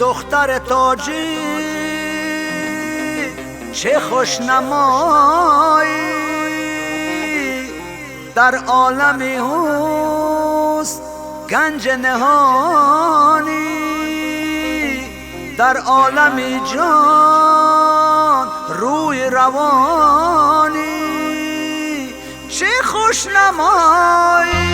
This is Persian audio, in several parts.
دختر تاجی چه خوشنمایی، در عالمی هست گنج نهانی، در عالمی جان روی روانی، چه خوشنمایی.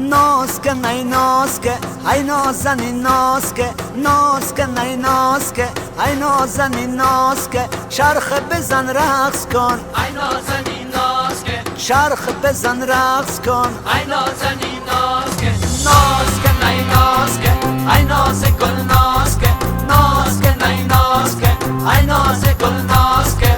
ناز که نی ناز که ای نازنی ناز که، ناز که نی ناز که ای نازنی ناز که، چرخ بزن رقص کن ای نازنی ناز که، چرخ بزن رقص کن ای نازنی ناز که، ناز که نی ناز که ای ناز گل ناز که، ناز که نی ناز که ای ناز گل ناز که.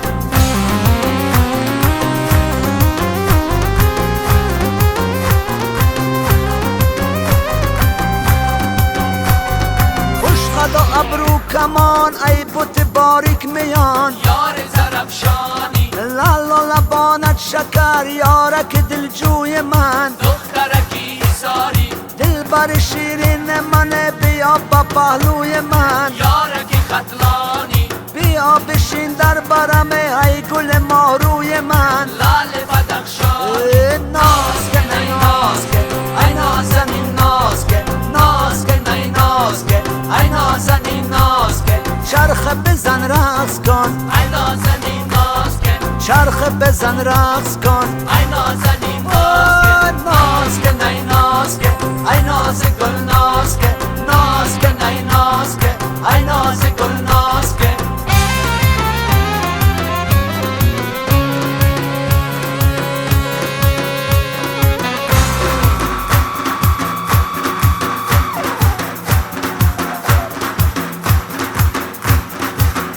خدا ابرو کمان ای بوت باریک میان، یار زرفشانی لال و لبانت شکر یارک دلجوی من، دخترکی ساری دل بر شیرین من، بیا با پهلوی من، یارکی خطلانی بیا بشین در برم ای گل ماروی من. لال بدخشانی ناز که نی ناز که ای نازنی ناز که، ناز که نی ناز که ای نازنی ناز که، چرخ بزن رقص کن ای نازنی ناز که، چرخ بزن رقص کن ای نازنی ناز که، ناز که نی ناز که ای ناز گل ناز که، ناز که نی ناز که ای ناز گل ناز که.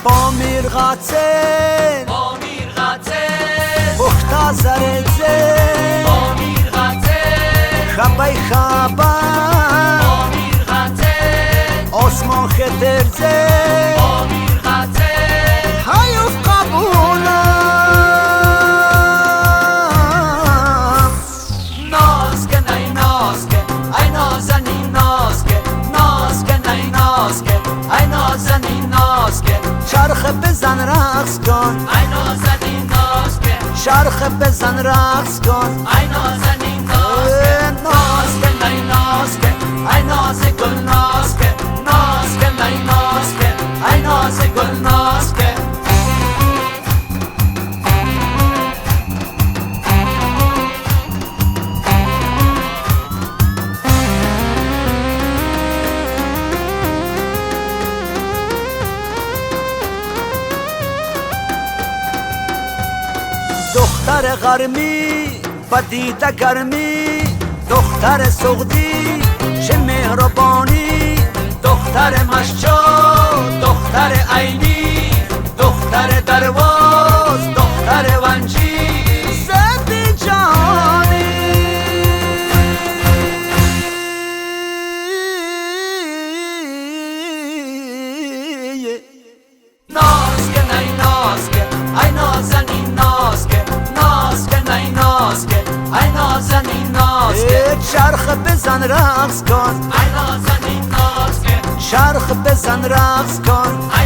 با میرغاتن با میرغته بختا زرزه با میرغته خبای خبر با میرغته آسمان خطرزه با میرغته هیوف قبولم. ناز که نی ناز که ای نازنی ناز که، ناز که نی ناز که ای نازنی ناز که، چرخ بزن رقص کن ای نازنی ناز که، چرخ بزن رقص کن ای نازنی ناز که، ناز که نی ناز که ای ناز گل ناز که، ناز که نی ناز که ای ناز گل ناز که. دختر غرمی بدیده گرمی، دختر سغدی چه مهربانی، دختر مشجار دختر عینی، دختر درواز دختر ونجی، زندی جانی. ناز که نی ناز که ای نازنی ناز که، ناز که نی ناز که ای نازنی ناز که، چرخ بزن رقص کن ای نازنی ناز که، چرخ بزن رقص کن ای